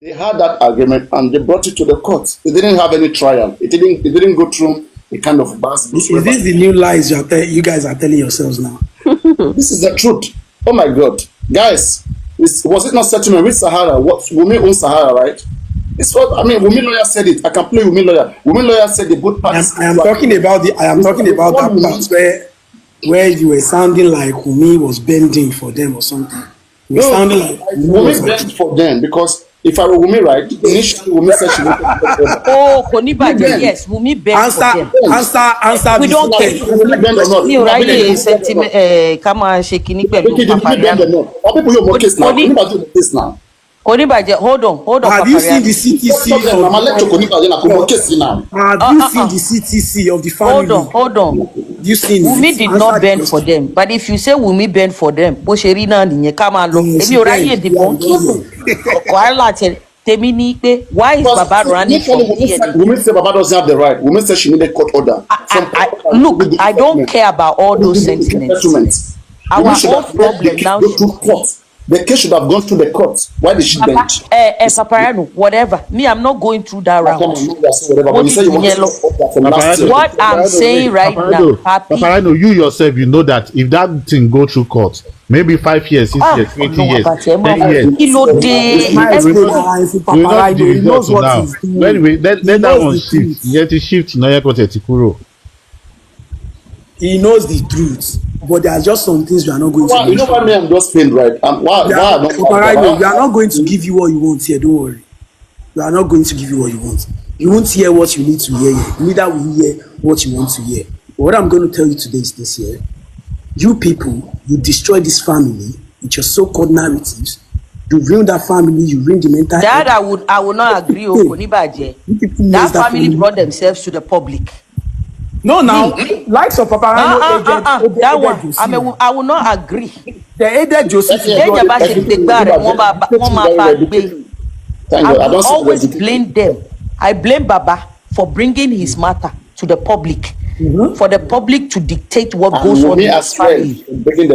They had that argument and they brought it to the court. They didn't have any trial. It didn't go through a kind of bus. Is this the new lies you guys are telling yourselves now? This is the truth. Oh my God. Guys, was it not settlement with Sahara? What Wunmi owns Sahara, right? It's what I mean. Wunmi lawyer said it. I can play Wunmi lawyer. Wunmi lawyer said the both parties. I am talking about that part where you were sounding like Wunmi was bending for them or something. You were sounding like Wunmi bent for them because if I were Wunmi, right, initially Wunmi said she wanted to bend. Oh, Konibade, yes, Wunmi bent for them. Answer. We don't care. Mi ò ráyè sentiment ká máa ṣe kíní pẹ̀lú Papariano. Konibade, hold on. Have you seen the CTC? Have you seen the CTC of the family? Hold on. You seen Wunmi did not bend for them, but if you say Wunmi bend for them, bó ṣe rí náà nìyẹn ká máa lọ. Èmi ò ráyè dìbò wàhálà tẹ tèmi ní pé why is Baba running from DNA? Wunmi said Baba doesn't have the right. Wunmi said she needed court order. Look, I don't care about all those sentiments. Our whole problem now is the case should have gone through the court. Why did she bend? Papariano, whatever. Me, I'm not going through that route. What I'm saying right now, Papariano, you yourself, you know that if that thing go through court, maybe 5 years, 6 years, 20 years, 10 years. You know what now. Anyway, let that one shift. You have to shift. He knows the truth, but there are just some things we are not going to. You know what I'm just saying, right? We are not going to give you what you want here. Don't worry. We are not going to give you what you want. You won't hear what you need to hear. Neither will you hear what you want to hear. But what I'm going to tell you today is this here. You people, you destroy this family with your so-called narratives. You ruin that family. You ruin the mental. That I would not agree. That family brought themselves to the public. No, now, likes of Papariano that one, I will not agree. The aided Joseph. I will always blame them. I blame Baba for bringing his matter to the public, for the public to dictate what goes on in his family.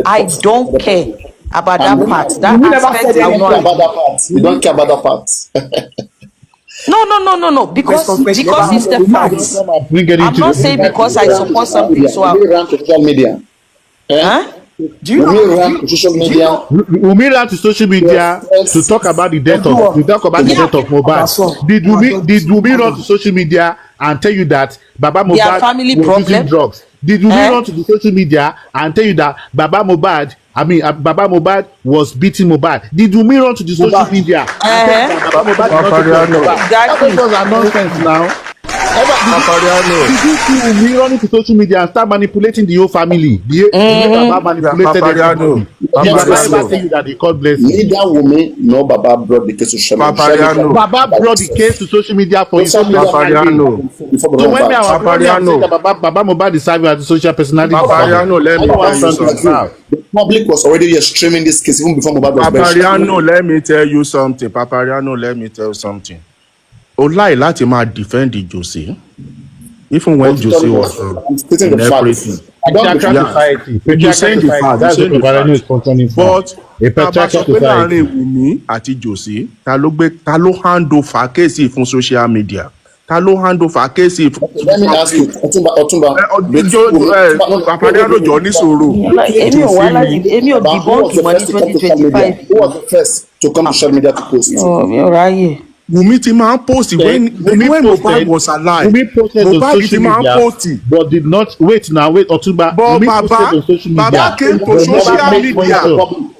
I don't care about that part. That aspect, I will not agree. You don't care about that part. No. Because it's the facts. I'm not saying because I support something. So we ran to social media. Wunmi ran to social media. Wunmi ran to social media to talk about the death of Mohbad. Did Wunmi run to social media and tell you that Baba Mohbad was using drugs? Did Wunmi run to the social media and tell you that Baba Mohbad was beating Mohbad? Did Wunmi run to the social media and tell you that Baba Mohbad exactly. That was nonsense now. Did you see Wunmi running to social media and start manipulating the whole family? Baba manipulated everybody. That they called blessing. Neither Wunmi nor Baba brought the case to social media. Baba brought the case to social media for his own personality. So when I was saying that Baba Mohbad is serving as a social personality, Papariano, let me tell you something. The public was already streaming this case even before Mohbad was Papariano, let me tell you something. Papariano, let me tell you something. Olai láti máa defend Jose, even when Jose was in everything. You saying the fact. That's what Papariano is concerning for. But Tabasopé láàrin Wunmi àti Jose, ta ló hand over case fún social media. Ta ló hand over case fún. Let me ask you, Otumba. Papariano jọ ní sọ̀rọ̀. Èmi ò dìbọ́ǹkì mọ́ ní 2025. Who was the first to come to social media to post? Mi ò ráyè. Wunmi ti máa ń post when Mohbad was alive. Mohbad ti máa ń post. But did not wait Otumba. But Baba came to social media.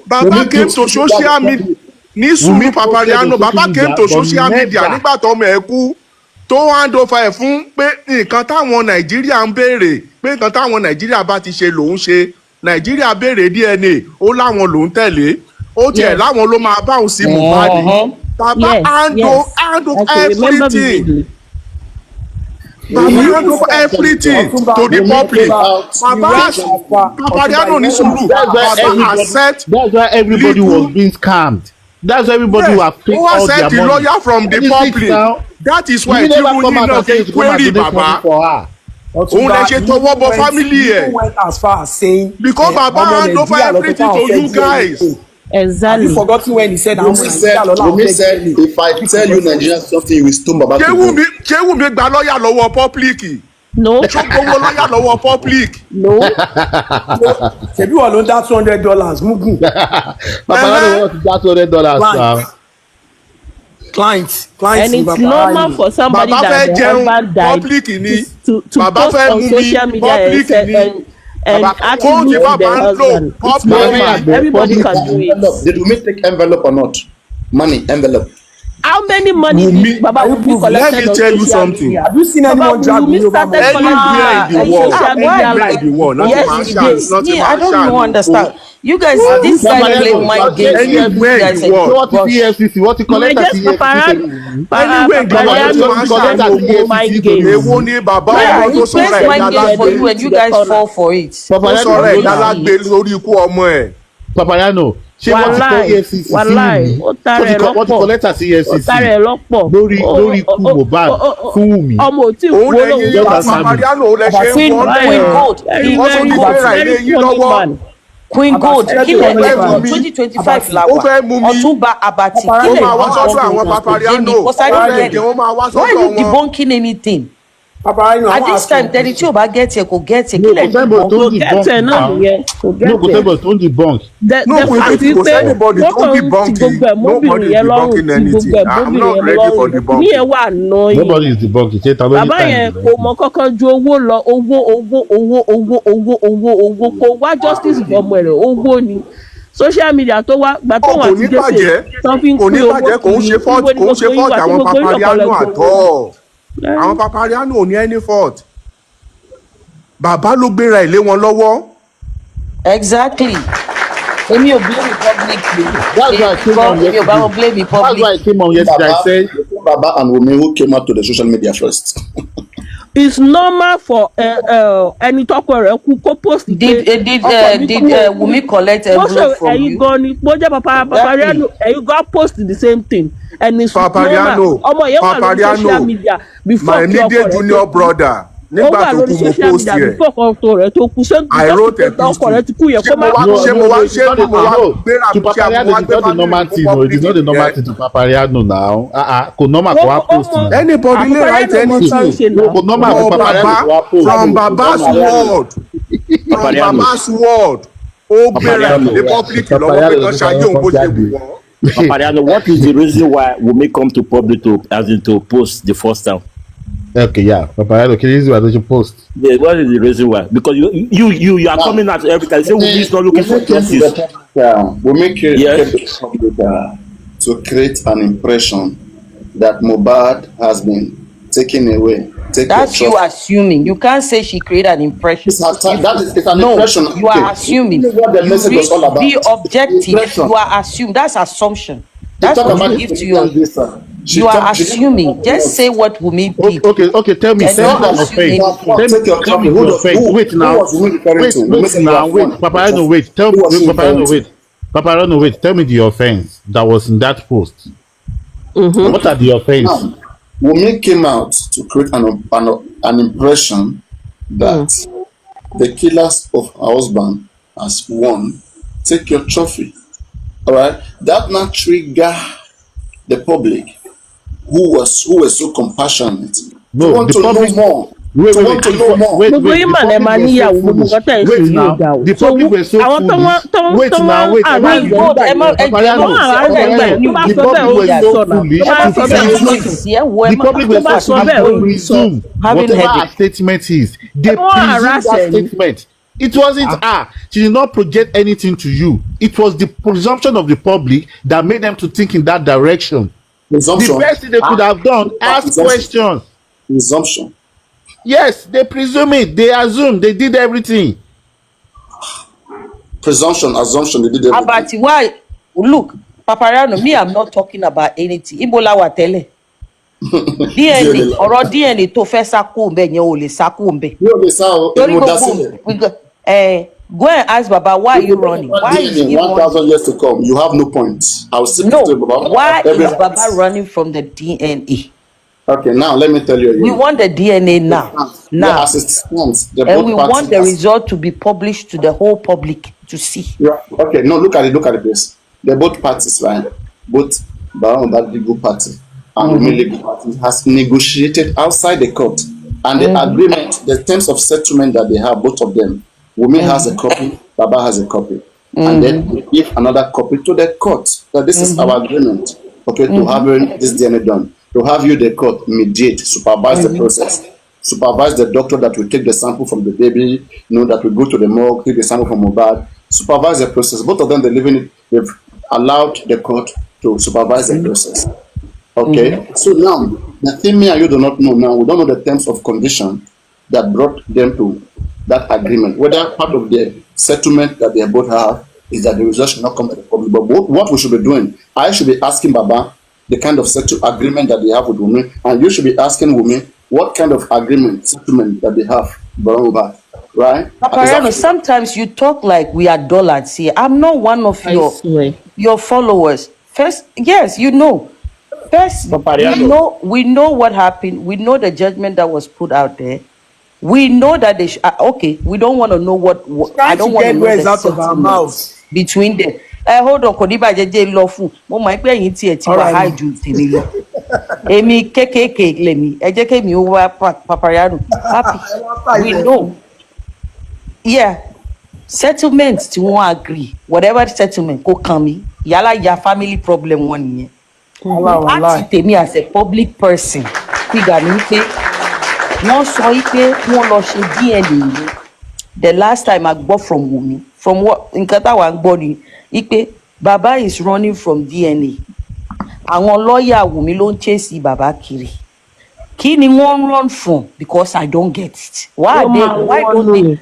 Baba came to social media. Ní sùúrù Papariano, Baba came to social media nígbà tó ọmọ ẹ̀ kú. Tó hand over ẹ̀ fún pé nǹkan táwọn Nàìjíríà ń béèrè pé nǹkan táwọn Nàìjíríà bá ti ṣe lòun ṣe. Nàìjíríà béèrè DNA ó láwọn lòun tẹ̀lé. Ó tiẹ̀ láwọn ló máa báwọn sí Mohbad. Baba hand over everything. Baba hand over everything to the public. Papariano ní sùúrù. That's why everybody was being scammed. That's why everybody who have paid all their money. The lawyer from the public. That is why Tinubu náà ṣe query Baba. Òun lè ṣe tọwọ́ bọ family ẹ̀. Went as far as saying because Baba hand over everything to you guys. Exactly. Have you forgotten when he said, Wunmi said, if I tell you Nigeria something, you will stone Baba. Wunmi gba lawyer lọ́wọ́ public. No. Gbogbo lawyer lọ́wọ́ public. No. Ṣebí wọ́n ló ń dá $200 mugu. Papa Rano wọ́n ti dá $200. Clients. And it's normal for somebody that the husband died to post on social media and actually the husband. It's normal. Everybody can do it. Did Wunmi take envelope or not? Money, envelope. How many money did Baba Wunmi collected? Let me tell you something. Have you seen anyone drag me over anywhere in the world? Yes, it is. I don't even understand. You guys, this guy play mind games. Anywhere in the world. What EFCC? What you collect at EFCC? Anywhere in the world. Mind games. Ewo ni Baba He plays mind games for you and you guys fall for it. Papa Rano dalagbe lórí ikú ọmọ ẹ̀. Papa Rano ṣé wọ́n ti kọ́ EFCC sí wọ́n ti kọ́ lẹ́tà sí EFCC lórí ikú Mohbad fún Wunmi. ọmọ ò tí òun lẹ́yìn yóò Papa Rano lẹ ṣe ń wọ́n Queen Gold kílẹ̀ ní 2025 la wà Ọ̀túnba Àbàtì kílẹ̀ ní why you debunking anything? At this time tẹni tí o bá get it kò get it kílẹ̀ ní debunk. The fact is pé wọ́n kàn ti gbogbo ẹ̀ mọ́bìnrin yẹn lọ́rùn ti gbogbo ẹ̀ mọ́bìnrin yẹn lọ́rùn ní ẹ̀ wà ná yìí. Nobody is debunking. Bàbá yẹn kò mọ kọ́kọ́ ju owó lọ owó kò wá justice fọmọ rẹ̀ owó ni social media tó wá gbà tó wà ti dé tó fi ń pín owó kò ń ṣe fault àwọn Papa Rano àtọ́ àwọn Papa Rano ò ní any fault bàbá ló gbéra ilé wọn lọ́wọ́. Exactly. Èmi ò blame public. That's why I came on yesterday. That's why I came on yesterday. I said Baba and Wunmi who came out to the social media first. It's normal for ẹni tọkọ rẹ̀ kú kó post. Did Wunmi collect envelope from you? Ẹ̀yin gan ni bójá Papa Rano ẹ̀yin gan post the same thing and it's normal. Ọmọ yẹn wà lórí social media before my immediate junior brother. Nígbà tó kú mo post yẹ I wrote a piece ṣé mo wá gbéra to Papa Rano it is not the normal thing no it is not the normal thing to Papa Rano now kò normal kò wá post. Anybody lè write anything kò normal kò Papa Rano kò wá post. from Baba's word ó gbéra ní public lọ́wọ́ pé kan ṣayé òun bó ṣe wù wọ́n. Papa Rano, what is the reason why Wunmi come to public to post the first time? Okay, yeah. Papa Rano, can you use why don't you post? Yeah, what is the reason why? Because you are coming out every time. Say Wunmi is not looking for justice. Wunmi came to create an impression that Mohbad has been taken away. That's you assuming. You can't say she created an impression. It's an impression. You are assuming. What the message was all about. Be objective. You are assuming. That's assumption. That's what you give to you. You are assuming. Just say what Wunmi did. Okay. Tell me who the offense. Wait. Papa Rano, wait. Tell me, Papa Rano, wait. Tell me the offense that was in that post. What are the offense? Wunmi came out to create an impression that the killers of her husband has won. Take your trophy. All right. That now trigger the public who were so compassionate. No, want to know more. Wait. The public were so foolish. Whatever her statement is, they presume that statement. It wasn't her. She did not project anything to you. It was the presumption of the public that made them to think in that direction. The best thing they could have done, ask questions. Presumption. Yes, they presume it. They assume. They did everything. Presumption, assumption, they did everything. Abati, why? Look, Papa Rano, me, I'm not talking about anything. Ibola wa tele. DNA, ọ̀rọ̀ DNA tó fẹ́ sákò ńbẹ̀ yẹn ò lè sákò ńbẹ̀. Go and ask Baba, why are you running? Why is he 1,000 years to come? You have no points. I will sit no. Baba. Why is Baba running from the DNA? Okay, now let me tell you. We want the DNA now. And we want the result to be published to the whole public to see. Yeah. Okay, no, look at it. Look at this. they're both parties, right? Both Baba Mohbad legal party and Wunmi legal party has negotiated outside the court. And the agreement, the terms of settlement that they have, both of them, Wunmi has a copy, Baba has a copy. And then we give another copy to the court. So this is our agreement, okay, to have this DNA done. To have you, the court, mediate, supervise the process, supervise the doctor that will take the sample from the baby, that will go to the morgue, take the sample from Mohbad, supervise the process. Both of them, they've allowed the court to supervise the process. Okay, so now, the thing me and you do not know now, we don't know the terms of condition that brought them to that agreement. Whether part of the settlement that they both have is that the result should not come to the public. But what we should be doing, I should be asking Baba the kind of agreement that they have with Wunmi, and you should be asking Wunmi what kind of settlement that they have, right? Papa, sometimes you talk like we are dullards here. I'm not one of your followers. First, yes, First, we know what happened. We know the judgment that was put out there. We know that they okay. We don't want to know what I don't want to know the out of our mouths between them. Hold on, Kodiba JJ lawful. Mo ma pe yin ti e ti wa high ju tèmi lọ. Èmi kekeke lemi. Ẹ jẹ́ ke mi o wa Papariano. Happy. We know. Yeah. Settlement tí wọ́n agree. Whatever settlement kó kàn mí. Yálà ya family problem wọn nìyẹn. Láti tèmi as a public person. Figure mi pé wọ́n sọ pé wọ́n lọ ṣe DNA. The last time I bought from Wunmi, from what nǹkan táwa gbọ́ ni pé Baba is running from DNA. Àwọn lawyer Wunmi ló ń chase Baba kiri. Kí ni wọ́n run from? Because I don't get it. Why don't they?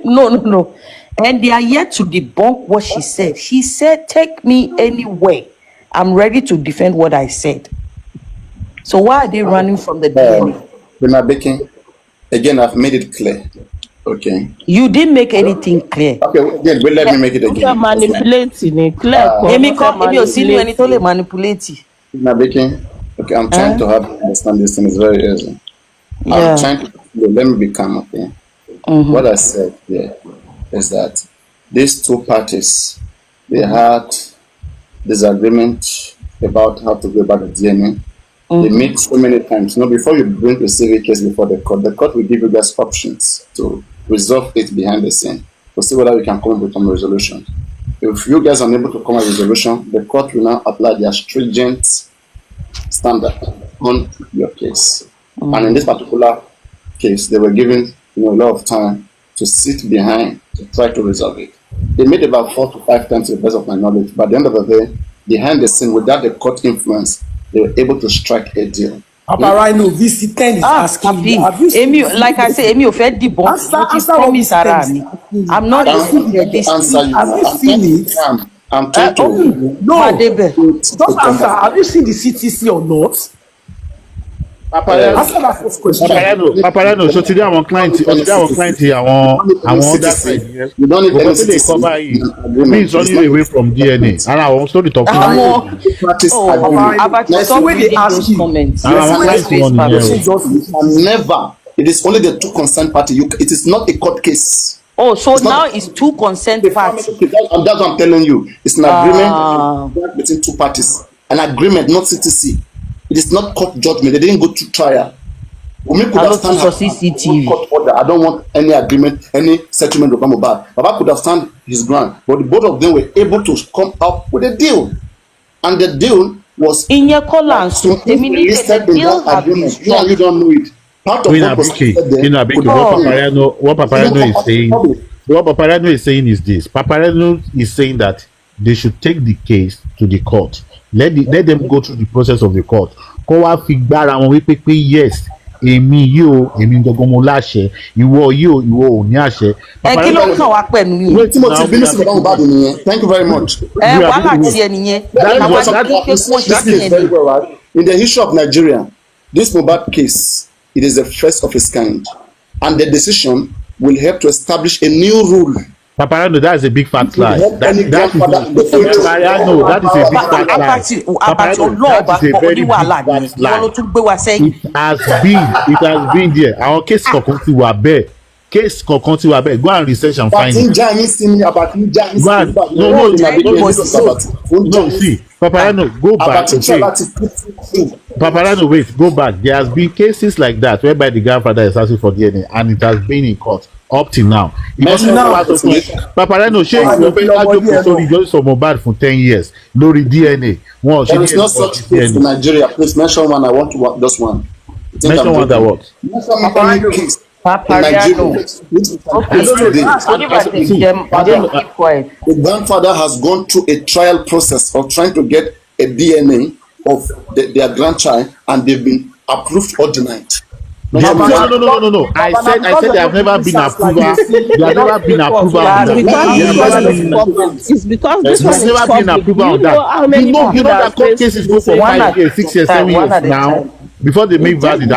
No. And they are yet to debunk what she said. She said, take me anywhere. I'm ready to defend what I said. So why are they running from the DNA? Again, I've made it clear. Okay. You didn't make anything clear. Okay, again, but let me make it again. You're manipulating. Clear. Manipulating. Okay, I'm trying to understand this thing. It's very easy. Yeah. I'm trying to let me be calm, okay? What I said here is that these two parties, they had disagreement about how to go about the DNA. They meet so many times. Before you bring a civil case before the court will give you guys options to resolve it behind the scene to see whether we can come up with some resolution. If you guys are unable to come up with a resolution, the court will now apply their stringent standard on your case. And in this particular case, they were given a lot of time to sit behind to try to resolve it. They made about 4 to 5 times to the best of my knowledge. But at the end of the day, behind the scene, without the court influence, they were able to strike a deal. Papa Rhino, VC10 is asking you, have you seen like I say, Emi offend the boss. I'm not answer. Have you seen it? I'm trying to. No. Just answer. Have you seen the CTC or not? Answer that first question. Paparano, so today our client here, our other side. You don't need any CTC. Means only away from DNA. And I want to talk about never. It is only the two consent party. It is not a court case. Oh, so now it's two consent parties. And that's what I'm telling you. It's an agreement between two parties. An agreement, not CTC. It is not court judgment. They didn't go to trial. Wunmi could have stand CCTV. Court order. I don't want any agreement, any settlement with Mohbad. Baba could have stand his ground, but both of them were able to come up with a deal, and the deal was in your columns. The deal have been struck. Yeah, you don't know it. Part of what Paparano is saying is this. Paparano is saying that they should take the case to the court. Let them go through the process of the court. Kó wá fi gbára wọn wí pé yes, èmi gangan mo láṣẹ, ìwọ ò ní àṣẹ. Kí ló kàn wá pẹ̀lú yìí? Wait, Timothy, business is about bad nìyẹn. Thank you very much. Wàhálà tiẹ̀ nìyẹn. In the history of Nigeria, this Mohbad case, it is the first of its kind, and the decision will help to establish a new rule. Paparano, that is a big fat lie. That is a big fat lie. That is a very big fat lie. It has been there. Our case of were bad. case kankan ti wa bẹ́ẹ̀ go and research and find it. No, see, Paparano, go back. Paparano, wait, go back. There has been cases like that whereby the grandfather is asking for DNA and it has been in court up till now. Paparano, ṣé ìgbẹ́fẹ́ sórí justiceformohbad for 10 years lórí DNA. There is no such case in Nigeria. Please mention one. I want to work just one. Mention one that what? Mention case. Paparano. The grandfather has gone through a trial process of trying to get a DNA of their grandchild, and they've been approved or denied. No. I said they have never been approved. They have never been approved on that. It's because this one has never been approved on that. You know that court cases go for 5 years, 6 years, 7 years now before they make valid.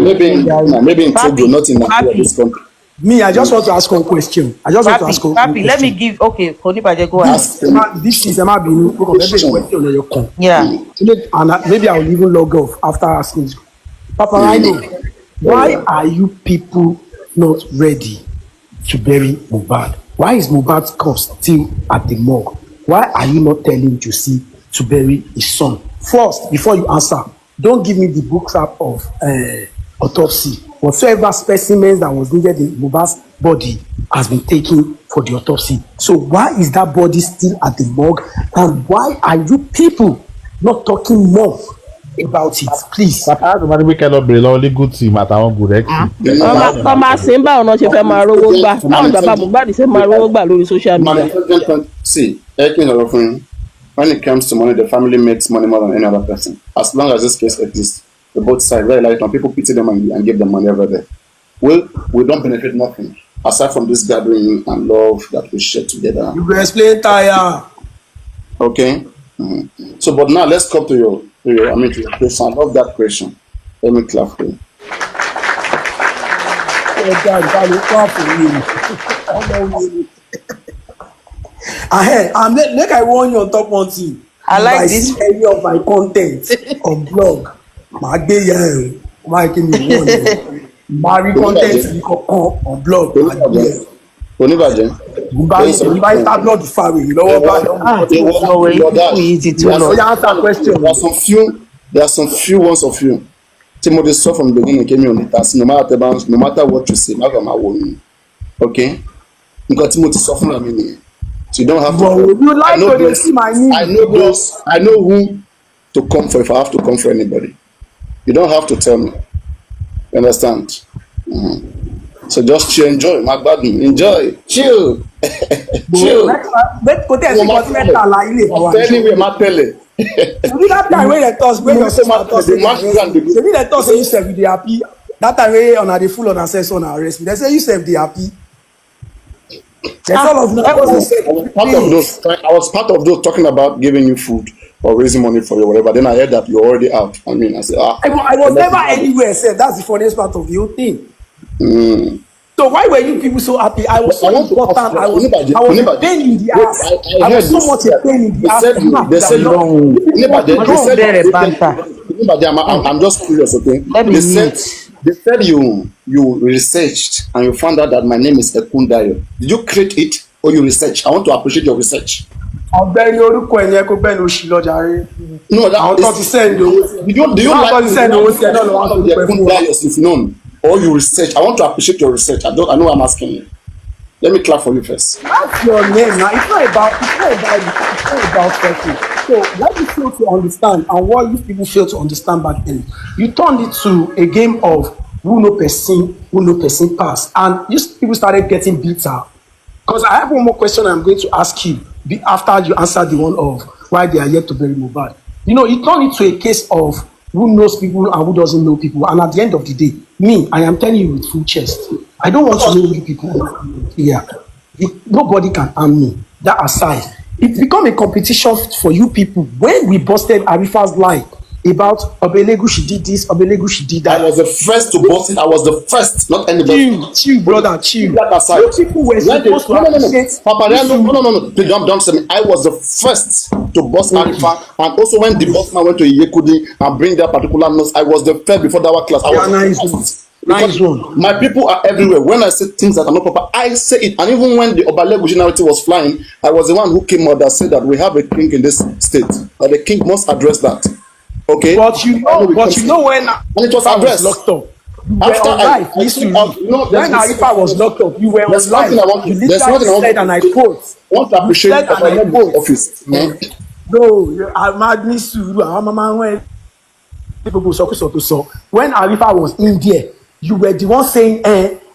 Maybe in Togo, not in this country. Me, I just want to ask one question. Papi, let me give. Okay, Konibaje, go ahead. This is a question. Yeah. And maybe I will even log off after asking. Paparano, why are you people not ready to bury Mohbad? Why is Mohbad's corpse still at the morgue? Why are you not telling Josie to bury his son? First, before you answer, don't give me the book wrap of autopsy. Whatsoever specimens that was needed in Mohbad's body has been taken for the autopsy. So why is that body still at the morgue? And why are you people not talking more about it, please? We cannot be only good team at our good See, when it comes to money, the family makes money more than any other person. As long as this case exists, the both sides, very like when people pity them and give them money over there. Well, we don't benefit nothing aside from this gathering and love that we share together. You will explain, Taya. Okay. So, but now let's come to your question. I love that question. Let me clap for you. Make I warn you on top one thing. I like this. Any of my content on blog, my content on blog. There are some few ones of you. Timothy saw from the beginning came on the task. No matter what you say, okay? Because Timothy saw from the beginning. So you don't have to. I know who to come for if I have to come for anybody. You don't have to tell me. You understand? So just chill, enjoy. Enjoy. Chill. Chill. That time when they toss, when you say you self they happy. That time when on the full on access on arrest me, they say you self they happy. I was part of those talking about giving you food or raising money for you, whatever. Then I heard that you're already out. I mean, I said, I was never anywhere. Said that's the funniest part of the whole thing. So why were you people so happy? I was so important. I was pain in the ass. I was so much pain in the ass. I'm just curious, okay? They said you researched and you found out that my name is Ekundayo. Did you create it or you research? I want to appreciate your research. No, that do you like if known or you research? I want to appreciate your research. I know I'm asking you. Let me clap for you first. That's your name now. It's not about person. So what you fail to understand and what you people fail to understand back then, you turned it to a game of who no person pass, and you people started getting bitter. Because I have one more question I'm going to ask you after you answer the one of why they are yet to bury Mohbad. You know, you turn it to a case of who knows people and who doesn't know people, and at the end of the day, me, I am telling you with full chest, I don't want to know you people here. Nobody can harm me. That aside, it become a competition for you people. When we busted Arifa's lie about Obelegu, she did this, Obelegu, she did that. I was the first to bust it. I was the first, not anybody. Chill, brother, chill. That aside. You people were supposed to appreciate. No. Don't say me. I was the first to bust Arifa, and also when the boss man went to Yekudi and bring that particular notes, I was the first before that class. I was the first. Nice one. My people are everywhere. When I say things that are not proper, I say it. And even when the Obalegushi narrative was flying, I was the one who came out that said that we have a king in this state. That the king must address that. Okay? But you know when and it was addressed. Locked up. After when Arifa was locked up, you were on live. You literally said, and I quote, want to appreciate the office. No, I'm admitting to when Arifa was in there, you were the one saying,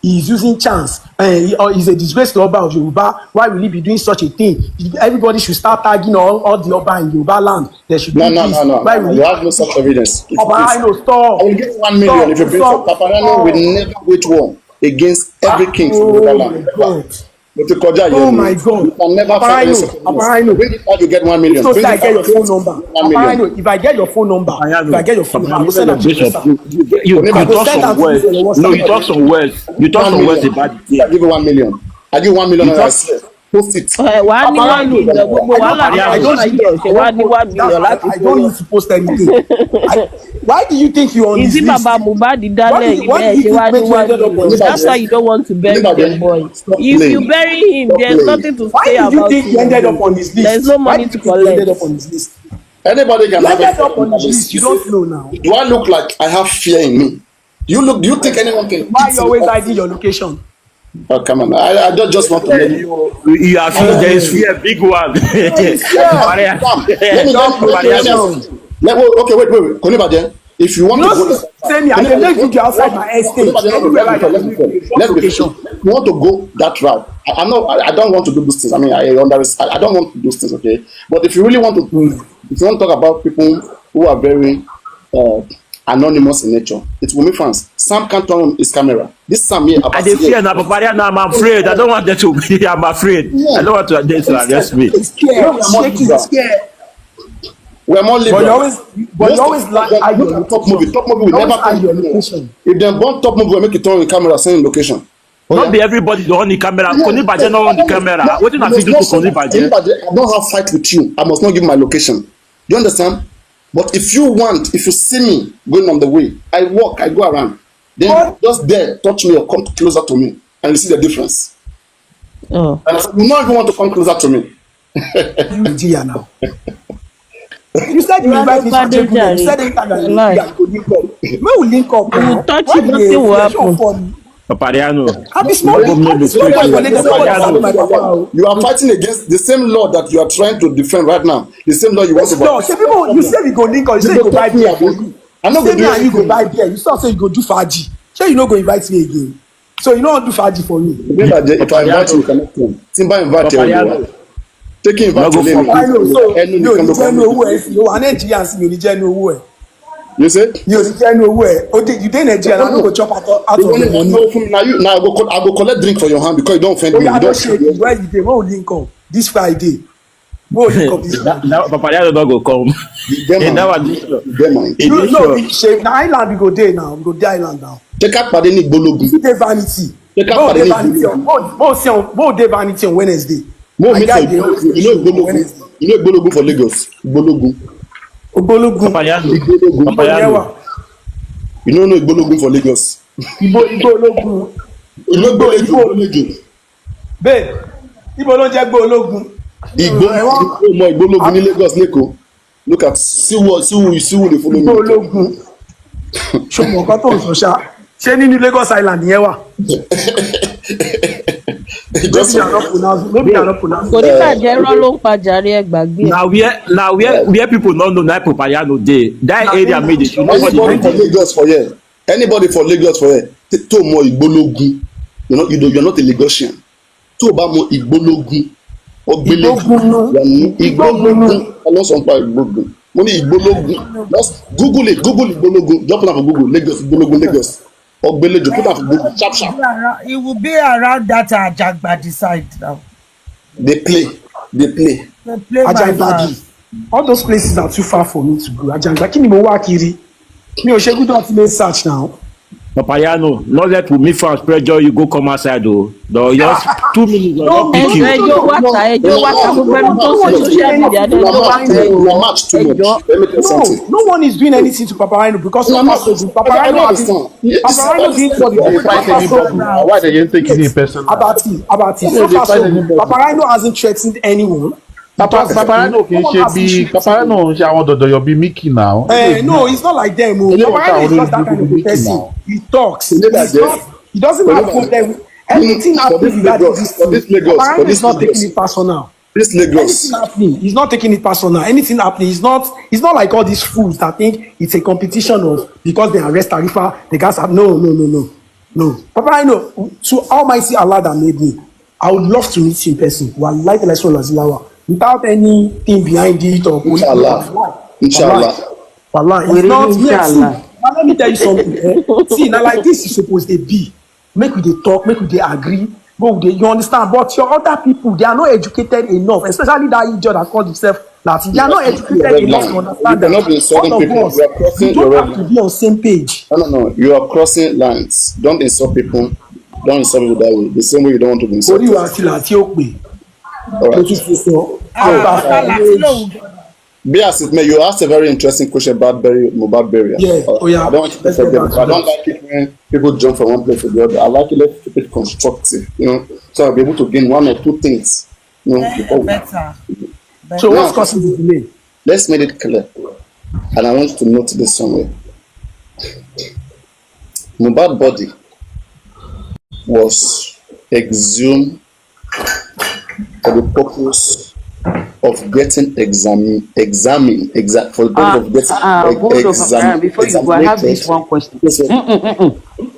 he's using chance, or he's a disgrace to Oba of Yoruba. Why will he be doing such a thing? Everybody should start tagging all the Oba in Yoruba land. There should be peace. No. You have no such evidence. I will get 1 million if you bring for Paparano will never wage war against every king from Yoruba land. Oh my God! You can never find when you get 1 million. So I get your phone number. If I get your phone number, I will send it. You talk some words. No, you talk some words. You talk some words about it. I give you 1 million. I give 1 million. Post it. I don't need to post anything. Why do you think you're on this list? That's why you don't want to bury the boy. If you bury him, there's nothing to say about it. Why do you think you ended up on this list? There's no money to collect. Anybody can have ended up on this list. You don't know now. Do I look like I have fear in me? Do you think anyone can? Why you always hiding your location? Oh, come on. I don't just want to let you are fear, there is fear, big one. Okay, wait. Konibade, if you want to go, tell me, I can let you outside my estate. Let's you want to go that route. I don't want to do those things. I mean, I don't want to do those things, okay? But if you really want to, if you want to talk about people who are very anonymous in nature, it's Wunmi fans. Sam can't turn on his camera. This Sam here. I dey fear now, Papa. Now I'm afraid. I don't want them to be. I'm afraid. Yeah. I don't want them to arrest me. Scared. We're more liberal. But you always like top movie. Top movie will never turn your location. If they want top movie, will make it turn on the camera saying location. Not be everybody the on the camera. Konibade not on the camera. What do you do to Konibade? I don't have fight with you. I must not give my location. Do you understand? But if you see me going on the way, I walk, I go around. Then just there, touch me or come closer to me, and you see the difference. Oh. And I said, you not even want to come closer to me. Now. You said you invite me to take me. You said you will link up. You touch it, nothing will happen. Papariano. You are fighting against the same law that you are trying to defend right now. The same law you want to buy. You said you go link up. You said you go buy beer. I'm not going to go buy beer. You start saying you go do faji. Sure, you not go invite me again. So you don't do faji for me. If I invite you, you cannot come. Timba invite you. Taking invite you. I know. So you are Nigerian. You said? You didn't know where. You didn't Nigeria. I don't go chop out of the money. Now I go collect drink for your hand because you don't offend me. I don't shake you. Where you dey? Where will link up this Friday? Where will link up this Friday? Now Papariano don't go come. Now island we go there now. We go there island now. Check out Padeni Bologu. See the vanity. Check out Padeni vanity on Wednesday. You know Bologu for Lagos. Bologu. Igbologun. You don't know Igbologun for Lagos. Igbologun. Babe, Ibo ló jẹ́ Igbologun. Igbologun ní Lagos Leko. Look at see who they follow me. Igbologun. Ṣùgbọ́n nǹkan tó ń sọ ṣá. Ṣé nínú Lagos Island yẹn wà? Now where people don't know that Papariano dey. That area made it. Anybody for Lagos for here. To mo Igbologun. You're not a Lagosian. To ba mo Igbologun. Igbologun. I know some part Igbologun. Money Igbologun. Just Google it. Google Igbologun. Just put on Google. Lagos. Igbologun Lagos. Ogbelejo, put on Google. Sharp. It will be around that Ajagbadi side now. They play. Ajagbadi. All those places are too far for me to go. Ajagbadi. Kini mo wá kiri. Mi ò ṣe good ultimate search now. Papayano, not let me fans pressure you go come outside though. Just 2 minutes. No, match too much. Let me tell you something. No one is doing anything to Paparino because Paparino why they didn't take it personal? About it. Paparino hasn't threatened anyone. Paparino can be Paparino. I want to be Mickey now. No, it's not like them. Paparino is not that kind of person. He talks. He doesn't have problem. Anything happening regarding this Paparino is not taking it personal. This Lagos. He's not taking it personal. Anything happening, it's not like all these fools that think it's a competition of because they arrest Tarifa, the guys have no. Paparino, to Almighty Allah that made me, I would love to meet you in person. Wallahi without anything behind it or Inshallah. Wallahi, it's not inshallah. Let me tell you something. See, now like this is supposed to be. Make we dey talk, make we dey agree. You understand? But your other people, they are not educated enough, especially that idiot that called himself Latin. They are not educated enough to understand that all of us, we don't have to be on the same page. No. You are crossing lines. Don't insult people. Don't insult people that way. The same way you don't want to be insulted. Be as it may, you asked a very interesting question about Mohbad burial. Yeah. I don't want you to forget it. I don't like it when people jump from one place to the other. I like it, let's keep it constructive, so I'll be able to gain one or two things, better. So what's causing the delay? Let's make it clear, and I want you to note this somewhere. Mohbad body was exhumed for the purpose of getting examined for the purpose of getting examined. Before you go, I have this one question.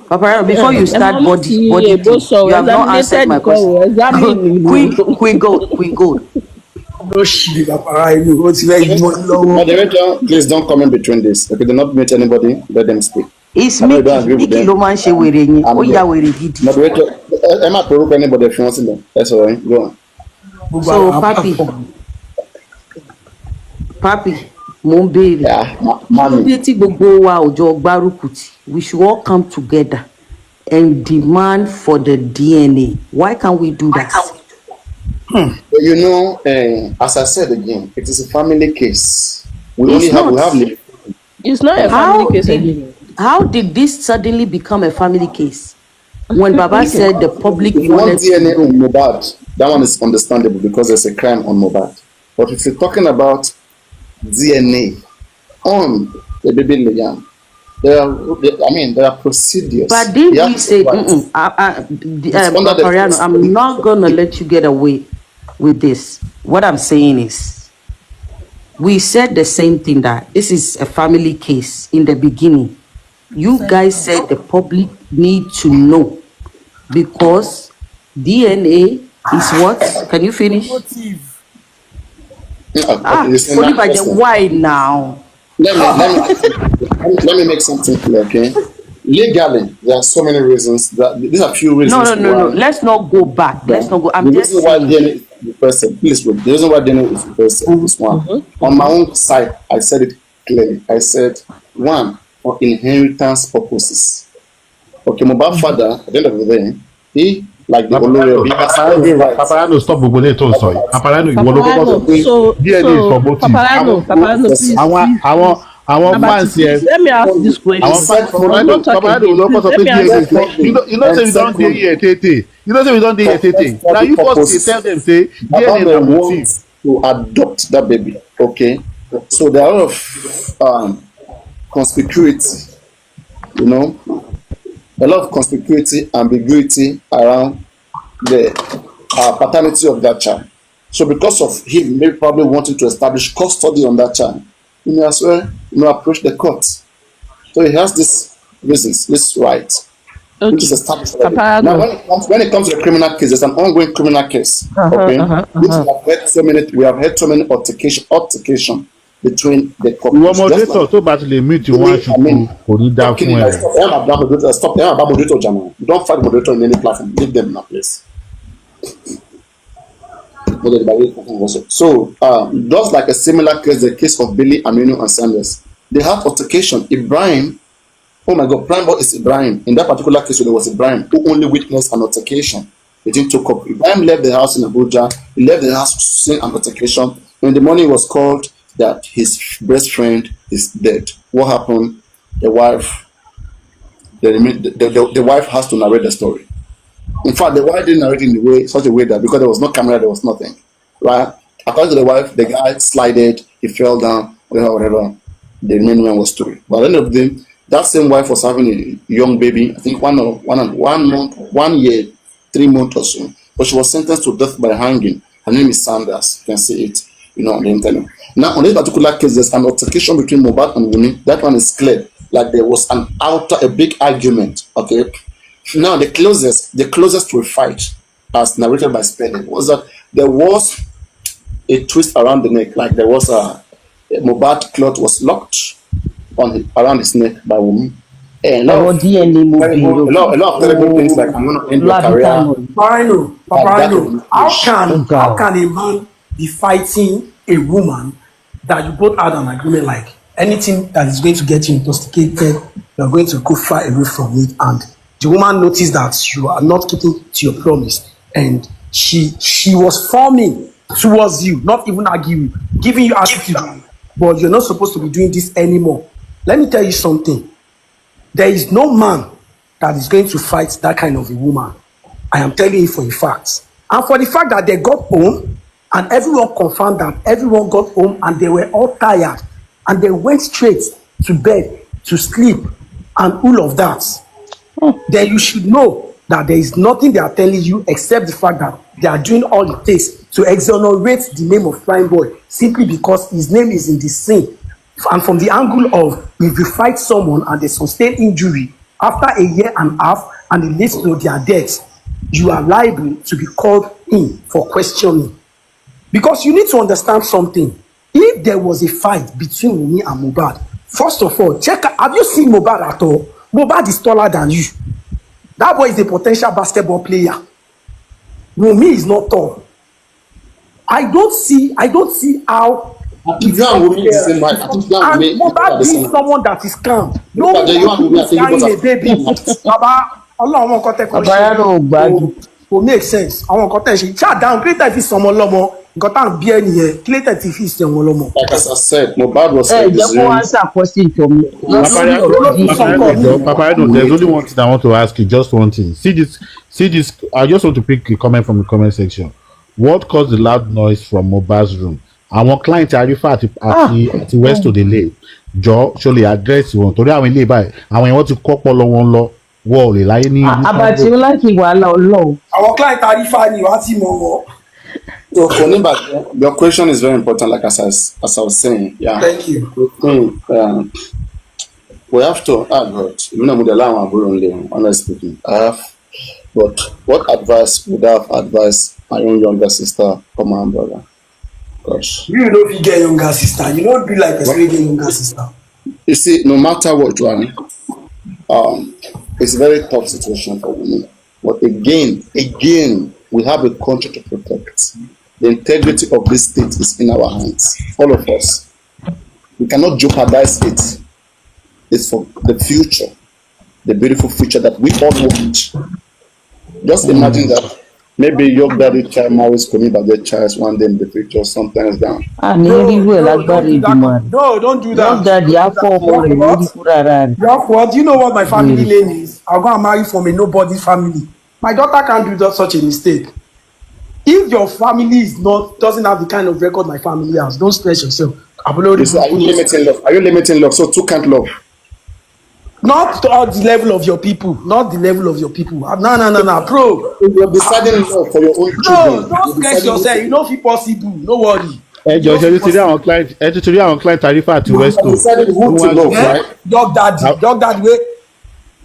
Papa, before you start body you have not answered my question. Queen Gold. Moderator, please don't comment between this. If you do not meet anybody, let them speak. It's Mickey Lomanche wearing. Moderator, I'm not provoking anybody if you want to know. That's all right. Go on. So, Papi, Mombi, we should all come together and demand for the DNA. Why can't we do that? As I said again, it is a family case. It's not a family case anymore. How did this suddenly become a family case? When Baba said the public wanted DNA on Mohbad, that one is understandable because there's a crime on Mohbad. But if you're talking about DNA on the baby Liam, there are procedures. But did we say, I'm not going to let you get away with this. What I'm saying is, we said the same thing, that this is a family case in the beginning. You guys said the public need to know because DNA is what? Can you finish? Why now? Let me make something clear, okay? Legally, there are so many reasons that these are few reasons. No. Let's not go back. I'm just saying. Why DNA is the person. Please look. The reason why DNA is the person is one. On my own side, I said it clearly. I said one, for inheritance purposes. Okay, Mohbad's father, at the end of the day, he like the Olori. Paparino, stop Google. Paparino, DNA is for motive. Paparino, please. I want fans here. Let me ask this question. You know, say we don't do here, Tete. Now you first tell them, say, DNA want to adopt that baby. Okay, so there are a lot of conspicuity, a lot of conspicuity, ambiguity around the paternity of that child. So because of him maybe probably wanting to establish custody on that child, he may as well approach the court. So he has this reasons, this right, which is established already. Now when it comes to a criminal case, there's an ongoing criminal case. We have had so many altercation between the couples. Stop. Don't fight moderator in any platform. Leave them in a place. So, just like a similar case, the case of Billy, Aminu, and Sanders, they have altercation. Ibrahim oh my God, Prime Boy is Ibrahim. In that particular case, there was Ibrahim who only witnessed an altercation between two couples. Ibrahim left the house in Abuja. He left the house to see an altercation. In the morning, he was called that his best friend is dead. What happened? The wife, the wife has to narrate the story. In fact, the wife didn't narrate in such a way that because there was no camera, there was nothing. Right? According to the wife, the guy slided, he fell down, whatever. The remaining man was story. But at the end of the day, that same wife was having a young baby, I think 1 month, 1 year, 3 months or so. But she was sentenced to death by hanging. Her name is Sanders. You can see it, on the internet. Now, on this particular case, there's an altercation between Mohbad and Wunmi. That one is clear. Like there was a big argument. Okay. Now, the closest to a fight, as narrated by Spelling, was that there was a twist around the neck. Like there was a Mohbad cloth was locked around his neck by Wunmi. And a lot of terrible things like I'm going to end your career. How can a man be fighting a woman that you both had an agreement like anything that is going to get you intoxicated, you're going to go far away from it, and the woman noticed that you are not keeping to your promise, and she was forming towards you, not even arguing, giving you attitude, but you're not supposed to be doing this anymore. Let me tell you something. There is no man that is going to fight that kind of a woman. I am telling you for a fact. And for the fact that they got home and everyone confirmed that everyone got home and they were all tired and they went straight to bed to sleep and all of that, then you should know that there is nothing they are telling you except the fact that they are doing all it takes to exonerate the name of Prime Boy simply because his name is in the scene. And from the angle of if you fight someone and they sustain injury after a year and a half and it leads to their death, you are liable to be called in for questioning. Because you need to understand something. If there was a fight between Wunmi and Mohbad, first of all, have you seen Mohbad at all? Mohbad is taller than you. That boy is a potential basketball player. Wunmi is not tall. I don't see how. And Mohbad is someone that is calm. No one is carrying a baby. Baba, Allah won't contact us. Will make sense. I won't contact. Chat down. Create if it's someone lomo. Got on be any here. Create if it's someone lomo. Like as I said, Mohbad was. Just answer a question for me. Papa, there's only one thing I want to ask you. Just one thing. See this. I just want to pick a comment from the comment section. What caused the loud noise from Mohbad's room? Àwọn client Arifa àti West to delay jọ ṣọlẹ address wọn torí àwọn ilé báyìí àwọn èèyàn ti kọ́pọ̀ lọ́wọ́ lọ wọ́ọ̀lì láyé ní. àbàtì láti wàhálà ọlọ́run. Àwọn client Arifa ni wàá ti mọ̀ wọ́. So Konimba, your question is very important. Like as I was saying, yeah. Thank you. We have to. God, you know, honestly speaking, I have. But what advice would I have advised my own younger sister or my brother? Gosh. You know if you get younger sister, you don't be like a straight younger sister. You see, no matter what one, it's a very tough situation for women. But again, we have a country to protect. The integrity of this state is in our hands, all of us. We cannot jeopardize it. It's for the future, the beautiful future that we all want. Just imagine that. Maybe your daddy child marries Koniba's child one day in the future, sometimes down. No, don't do that. What? You know what my family name is? I'll go and marry from a nobody family. My daughter can't do such a mistake. If your family doesn't have the kind of record my family has, don't stress yourself. Are you limiting love? So two can't love. Not to the level of your people. Not the level of your people. No, bro. You're deciding love for your own children. No, don't stress yourself. You know if possible. No worry. Client Arifa at West. Deciding who to love, right? Dog daddy. Way.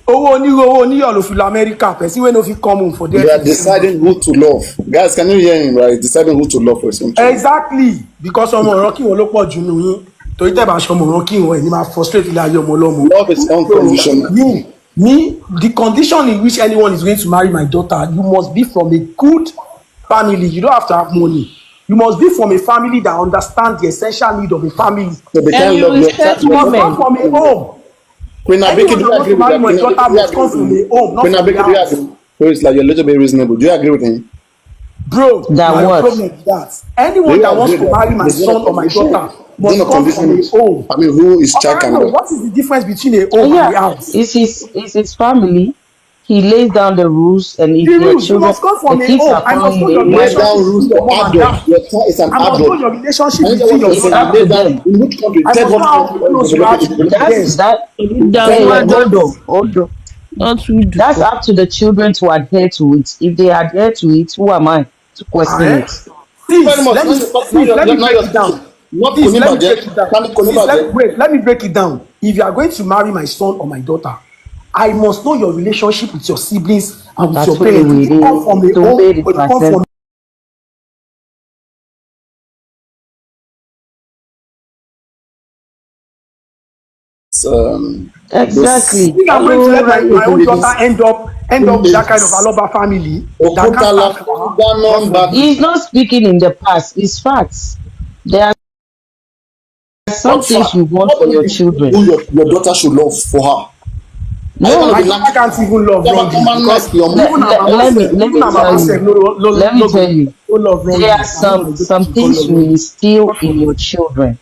Owó ní all of America. Person when no fit come home for there. They are deciding who to love. Guys, can you hear him? Right? Deciding who to love for some children. Exactly. Because ọmọ rocky wọ́n ló pọ̀ jù nù yín. Torí tẹ́ bá ṣọmọ rocky wọ́n ni máa frustrate ilé ayé ọmọ lọ́mọ. Love is unconditional. Me, the condition in which anyone is going to marry my daughter, you must be from a good family. You don't have to have money. You must be from a family that understands the essential need of a family. So they can't love your child. You must come from a home Queen Abike, do you agree with that? My daughter must come from the home, not Queen from the Abike, do you house. agree? So it's like you're a little bit reasonable. Do you agree with him? Bro, that my what? problem is that anyone that wants to marry my son or my daughter must come from a home. I mean, who is child? What is the difference between a home and the house? It's his family. He lays down the rules, and if your children, must come from a home. I must know your relationship with your mom and dad. Your child is an I must know adult. your relationship between your It's up to them. In which country? I must know how close you are to the parents. Hold on. That's up to the children to adhere to it. If they adhere to it, who am I to question it? Let me break it down. Let me break it down. If you are going to marry my son or my daughter, I must know your relationship with your siblings and with your parents. You come from a home, or you come from exactly. If I'm going to let my own daughter end up with that kind of Aloba family, he's not speaking in the past. It's facts. There are some things you want for your children. Who your daughter should love for her. No, I can't even love because let me tell you. There are some things you instill in your children,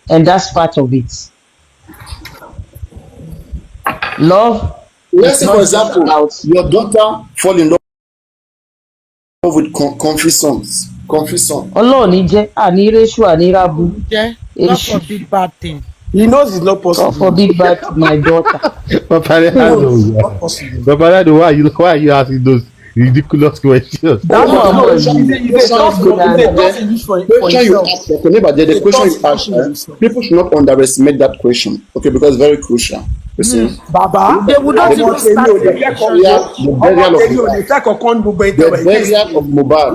and that's part of it. Love. Let's say, for example, your daughter fall in love with comfy songs. Comfy song. Ọlọ́run ní jẹ́ àníréṣù ànírábù. God forbid bad thing. He knows it's not possible. God forbid bad my daughter. Papa, why are you asking those ridiculous questions? The question you ask, people should not underestimate that question. Okay, because it's very crucial. You see, Baba, they would not even start the burial of Mohbad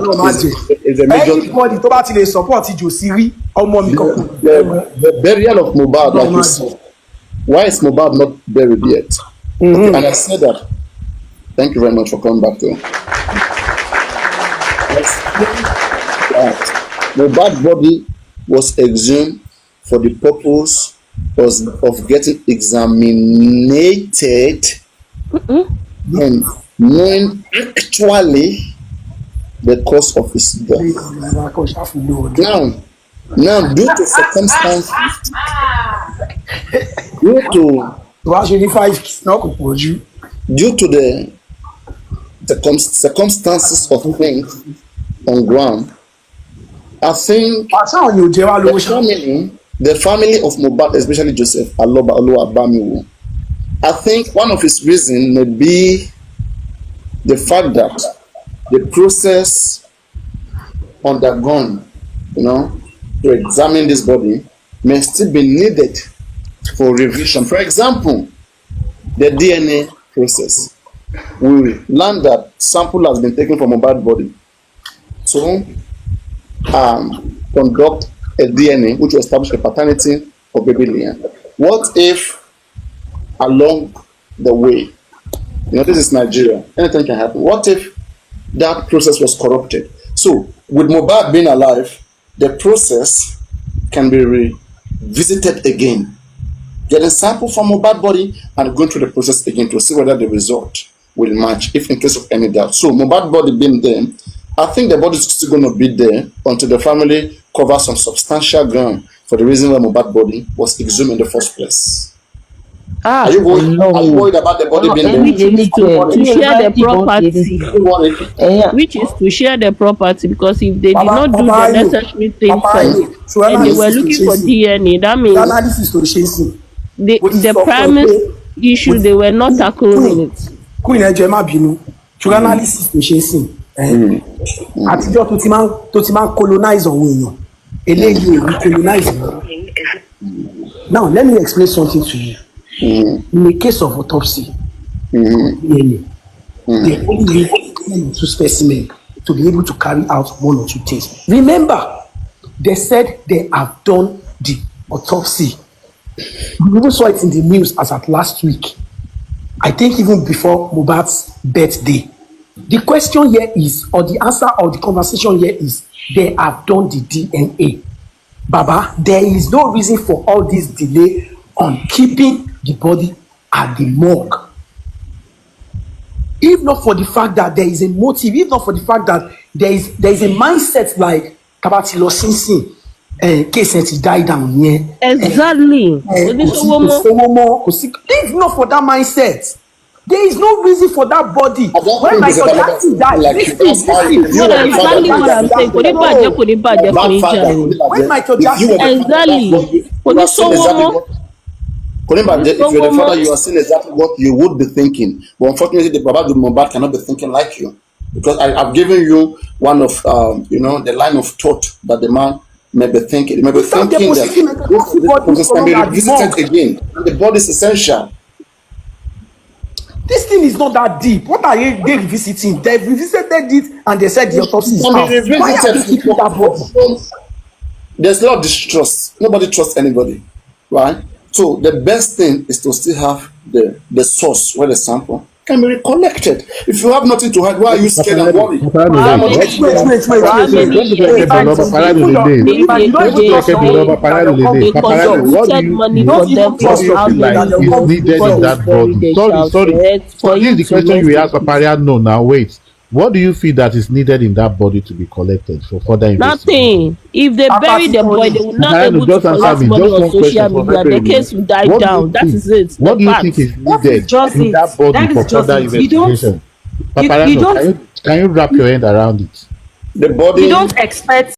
is a major. Anybody to actually support Josiri or mommy. The burial of Mohbad, like you said. Why is Mohbad not buried yet? Okay, and I said that. Thank you very much for coming back to. Mohbad's body was exhumed for the purpose of getting examined and knowing actually the cause of his death. Now, due to circumstances, due to the circumstances of things on ground, I think the family of Mohbad, especially Joseph Aloba Oluwabamiwo, I think one of his reasons may be the fact that the process undergone, to examine this body may still be needed for revision. For example, the DNA process. We learned that sample has been taken from Mohbad's body to conduct a DNA which will establish the paternity of baby Liam. What if along the way, this is Nigeria, anything can happen. What if that process was corrupted? So with Mohbad being alive, the process can be revisited again. Getting sample from Mohbad's body and going through the process again to see whether the result will match, if in case of any doubt. So Mohbad's body being there, I think the body is still going to be there until the family covers some substantial ground for the reason why Mohbad's body was exhumed in the first place. Are you worried about the body being there? To share the property, which is to share the property, because if they did not do the necessary things and they were looking for DNA, that means the primary issue they were not tackling it. Colonize on colonize. Now let me explain something to you. In the case of autopsy, they only need two specimens to be able to carry out one or two things. Remember, they said they have done the autopsy. We even saw it in the news as at last week. I think even before Mohbad's birthday. The question here is, or the answer or the conversation here is, they have done the DNA. Baba, there is no reason for all this delay on keeping the body at the morgue. If not for the fact that there is a motive, if not for the fact that there is a mindset like Kabati Losinsin, case he died down here. Exactly. If not for that mindset, there is no reason for that body. When Michael Jackson died, exactly what I'm saying. When Michael Jackson, exactly. If you're the father, you are saying exactly what you would be thinking. But unfortunately, the Baba Mohbad cannot be thinking like you, because I've given you one of the line of thought that the man may be thinking. He may be thinking that this can be revisited again, and the body is essential. This thing is not that deep. What are they revisiting? They revisited it and they said the autopsy is out. Why are they keeping that body? There's a lot of distrust. Nobody trusts anybody, right? So the best thing is to still have the source where the sample can be recollected. If you have nothing to hide, why are you scared and worried? What do you feel that is needed in that body to be collected for further investigation? Nothing. If they bury the boy, they will not be able to collect money on social media. The case will die down. That is it. What do you think is needed in that body for further investigation? Can you wrap your head around it? The body. You don't expect